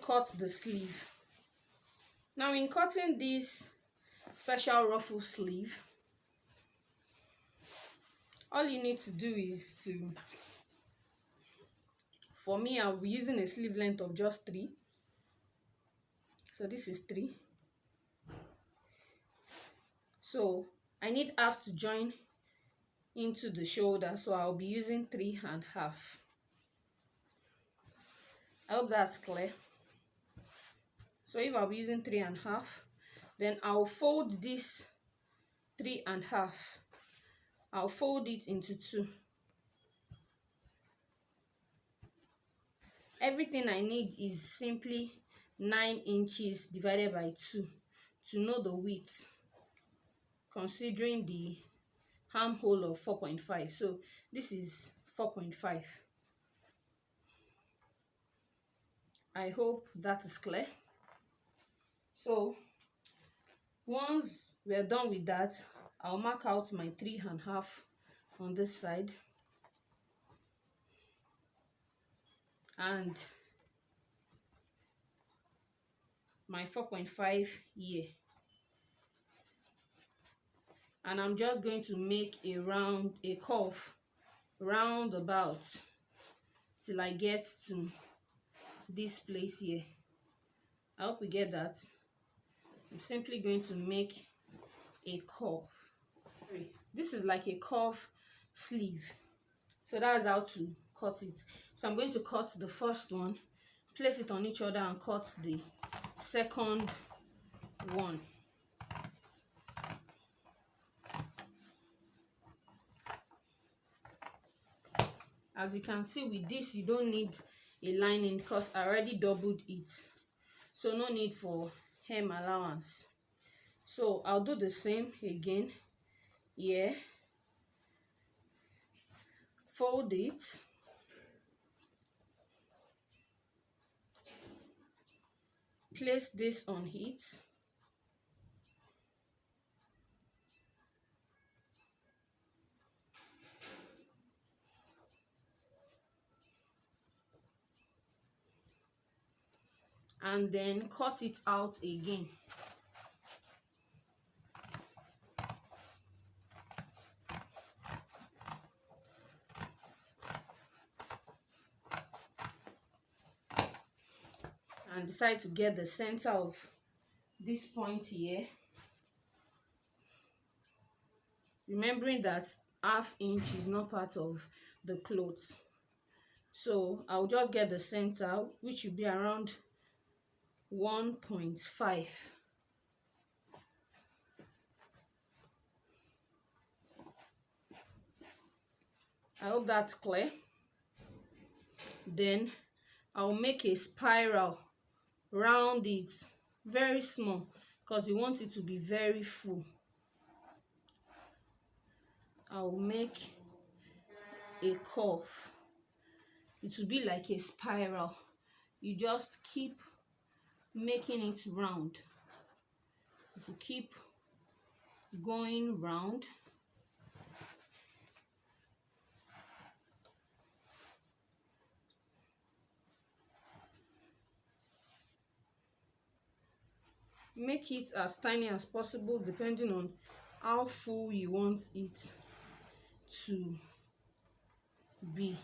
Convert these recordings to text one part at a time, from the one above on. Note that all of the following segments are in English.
cut the sleeve. Now in cutting this special ruffle sleeve, all you need to do is to, for me, I'll be using a sleeve length of just 3. So this is 3. So I need half to join into the shoulder, so I'll be using 3.5. I hope that's clear. So if I'll be using 3.5, then I'll fold this 3.5. I'll fold it into 2. Everything I need is simply 9 inches divided by 2 to know the width, considering the armhole of 4.5. So this is 4.5. I hope that is clear. So once we're done with that, I'll mark out my 3.5 on this side and my 4.5 here, and I'm just going to make a curve round about till I get to this place here. I hope we get that. I'm simply going to make a curve. This is like a curve sleeve, so that's how to cut it. So I'm going to cut the first one, place it on each other, and cut the second one. As you can see with this, you don't need a lining because I already doubled it, so no need for hem allowance. So I'll do the same again here. Fold it, place this on it, and then cut it out again. And decide to get the center of this point here, remembering that ½ inch is not part of the clothes. So I'll just get the center, which will be around 1.5. I hope that's clear. Then I'll make a spiral round it, very small, because you want it to be very full. I'll make a curve. It will be like a spiral. You just keep making it round. If you keep going round, make it as tiny as possible depending on how full you want it to be.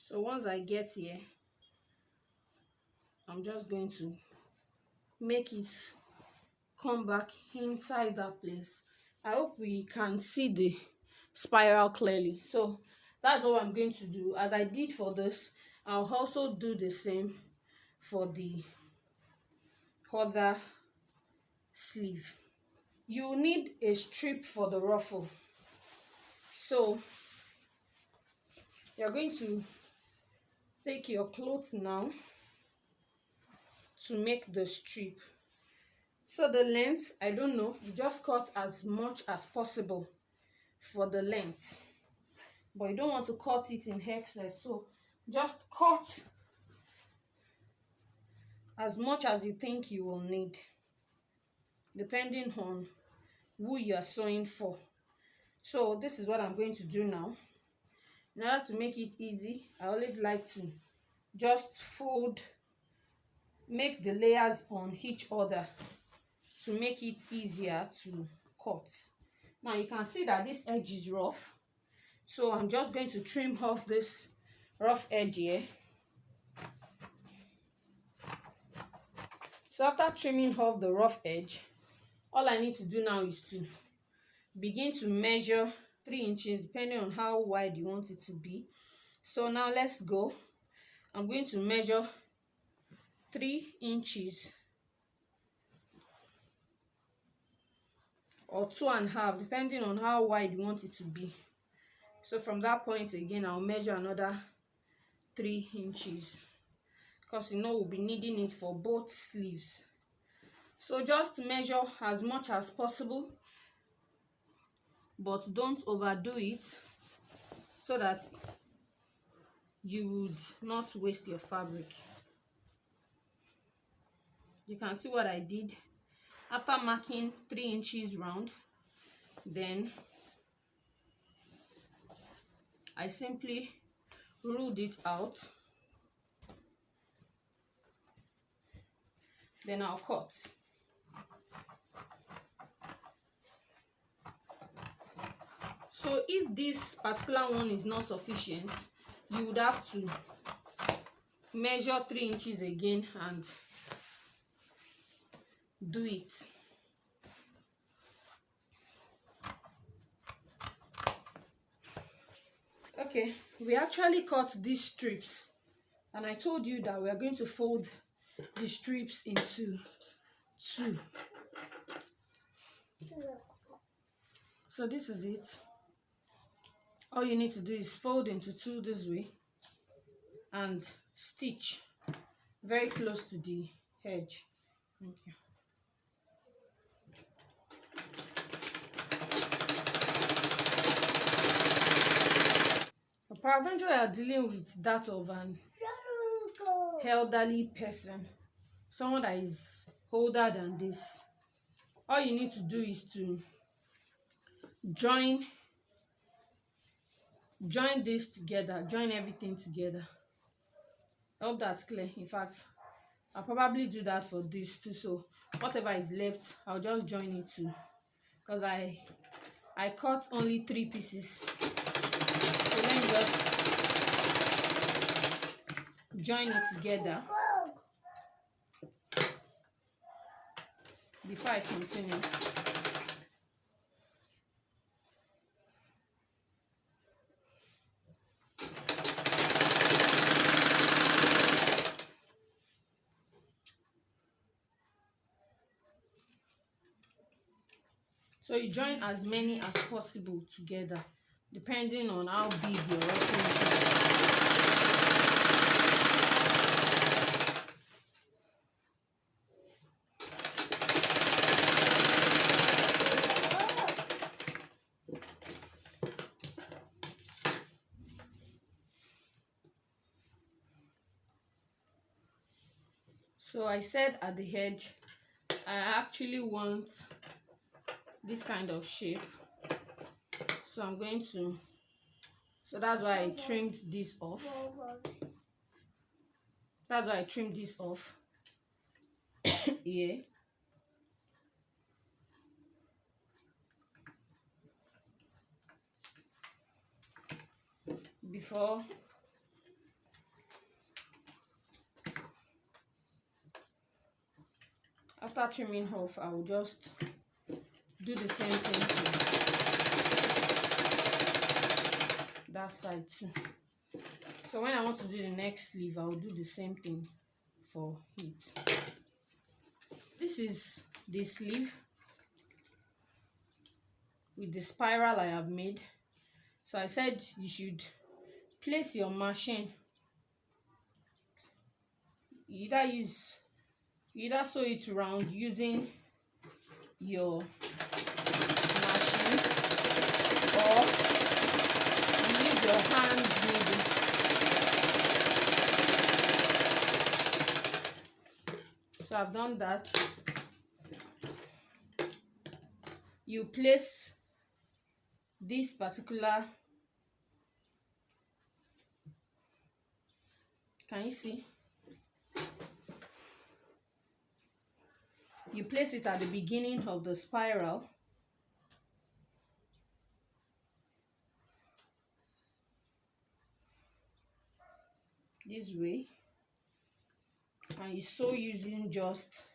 So once I get here, I'm just going to make it come back inside that place. I hope we can see the spiral clearly. So that's what I'm going to do. As I did for this, I'll also do the same for the other sleeve. You need a strip for the ruffle. So you're going to take your clothes now to make the strip. So the length, I don't know, you just cut as much as possible for the length, but you don't want to cut it in excess, so just cut as much as you think you will need, depending on who you are sewing for. So this is what I'm going to do now. In order to make it easy, I always like to just fold, make the layers on each other to make it easier to cut. Now you can see that this edge is rough, so I'm just going to trim off this rough edge here. So after trimming off the rough edge, all I need to do now is to begin to measure 3 inches depending on how wide you want it to be. So now let's go. I'm going to measure 3 inches or 2.5, depending on how wide you want it to be. So from that point again, I'll measure another 3 inches, because you know we'll be needing it for both sleeves. So just measure as much as possible, but don't overdo it so that you would not waste your fabric. You can see what I did. After marking 3 inches round, then I simply ruled it out. Then I'll cut. So if this particular one is not sufficient, you would have to measure 3 inches again and do it. Okay, we actually cut these strips, and I told you that we are going to fold the strips into 2. So this is it. All you need to do is fold into 2 this way and stitch very close to the edge. Thank you. Peradventure you are dealing with that of an elderly person, someone that is older than this, all you need to do is to join this together, join everything together. I hope that's clear. In fact, I'll probably do that for this too, so whatever is left I'll just join it too, because I cut only 3 pieces. So let me just join it together before I continue. So you join as many as possible together, depending on how big your ruffle is. So I said at the edge, I actually want this kind of shape. So I'm going to, so that's why I trimmed this off. That's why I trimmed this off here. Before after trimming off, I will just do the same thing to that side too. So when I want to do the next sleeve, I will do the same thing for it. This is the sleeve with the spiral I have made. So I said you should place your machine. You either sew it round using your machine, or you use your hand needle. So I've done that. You place this particular, can you see? You place it at the beginning of the spiral. This way. And you sew using just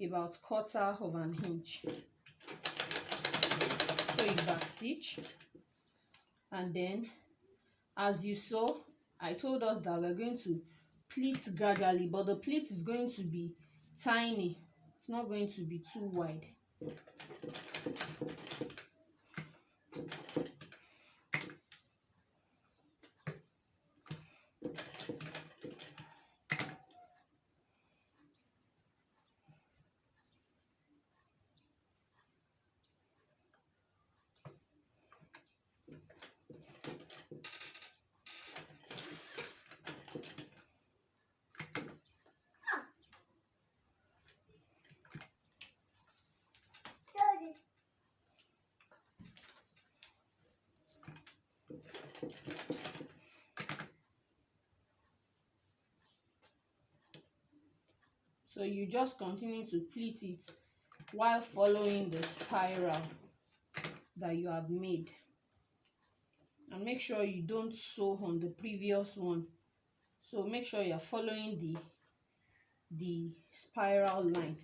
about 1/4 of an inch. So you back stitch, and then as you sew, I told us that we're going to pleat gradually, but the pleat is going to be tiny. It's not going to be too wide. So you just continue to pleat it while following the spiral that you have made. And make sure you don't sew on the previous one. So make sure you're following the spiral line.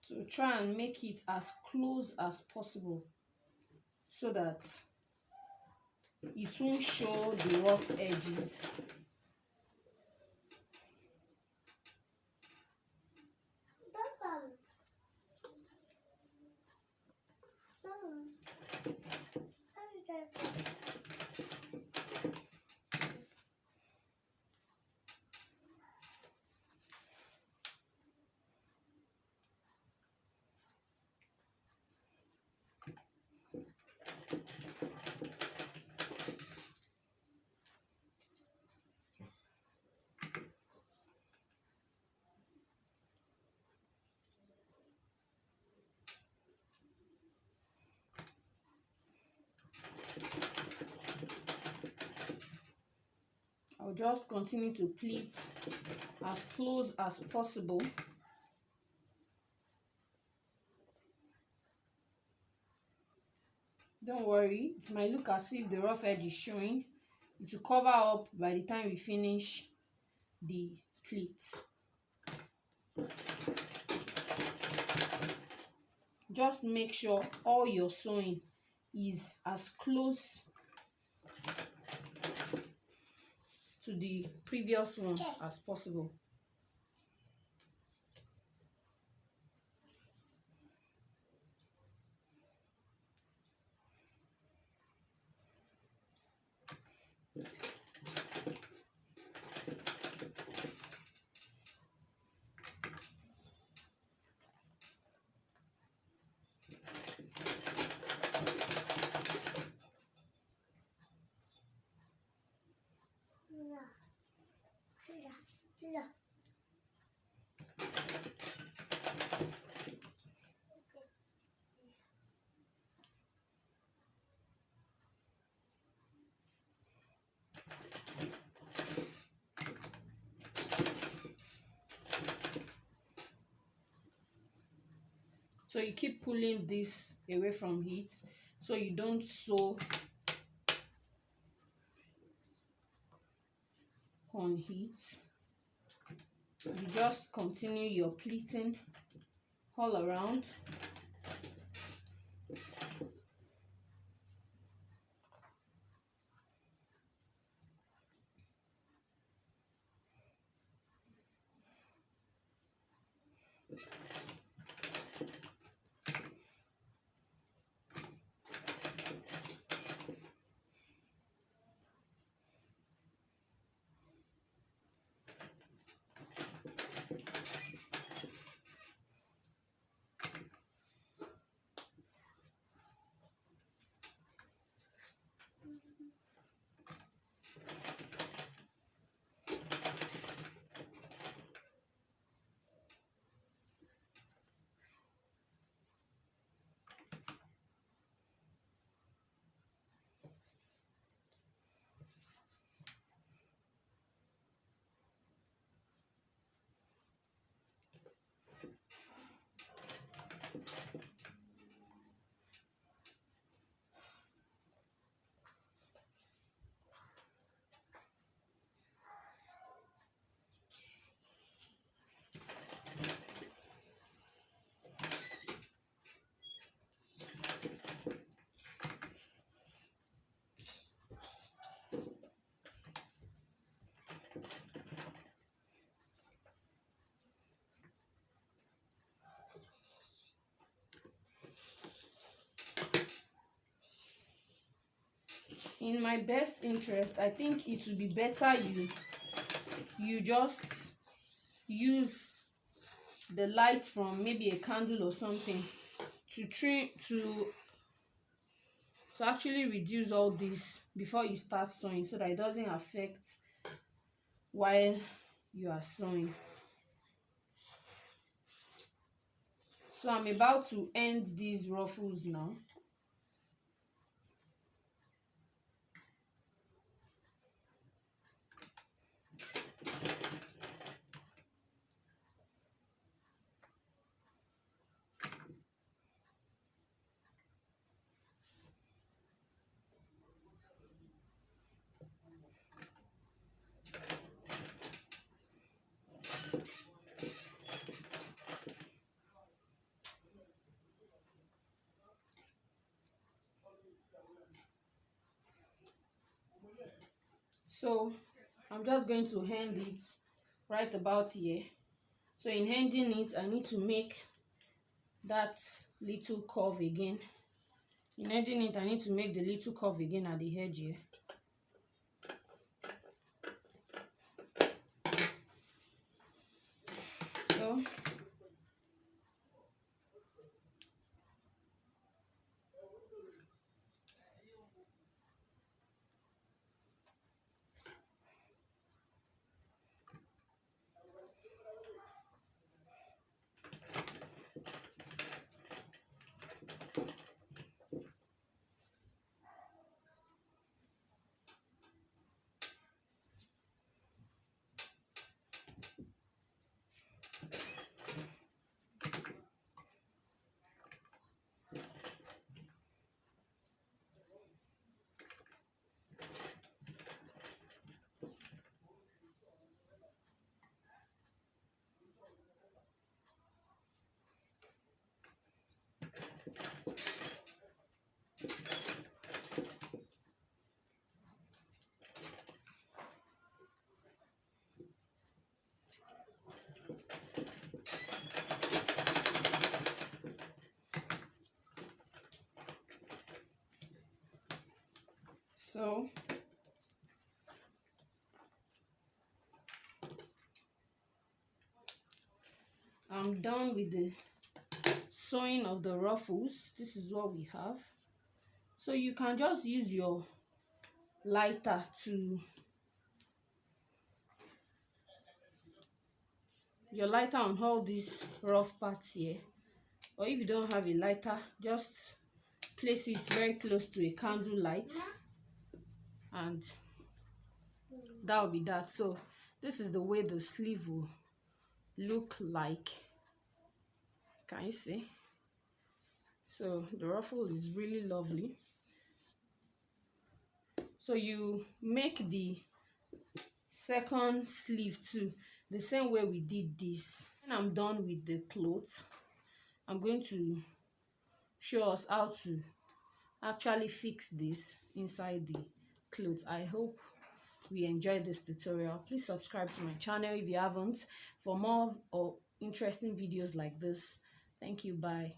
So try and make it as close as possible so that it won't show the rough edges. I'll just continue to pleat as close as possible. Don't worry, it might look as if the rough edge is showing. It will cover up by the time we finish the pleats. Just make sure all your sewing is as close to the previous one as possible. So you keep pulling this away from it so you don't sew on heat. You just continue your pleating all around. In my best interest, I think it would be better you just use the light from maybe a candle or something to trim to actually reduce all this before you start sewing, so that it doesn't affect while you are sewing. So I'm about to end these ruffles now. So I'm just going to hand it right about here. So in handing it, I need to make that little curve again. In handing it, I need to make the little curve again at the edge here. So I'm done with the sewing of the ruffles. This is what we have. So you can just use your lighter on all these rough parts here, or if you don't have a lighter, just place it very close to a candle light, and that will be that. So this is the way the sleeve will look like. Can you see? So the ruffle is really lovely. So you make the second sleeve too the same way we did this. When I'm done with the clothes, I'm going to show us how to actually fix this inside the clothes. I hope we enjoyed this tutorial. Please subscribe to my channel if you haven't for more or interesting videos like this. Thank you. Bye.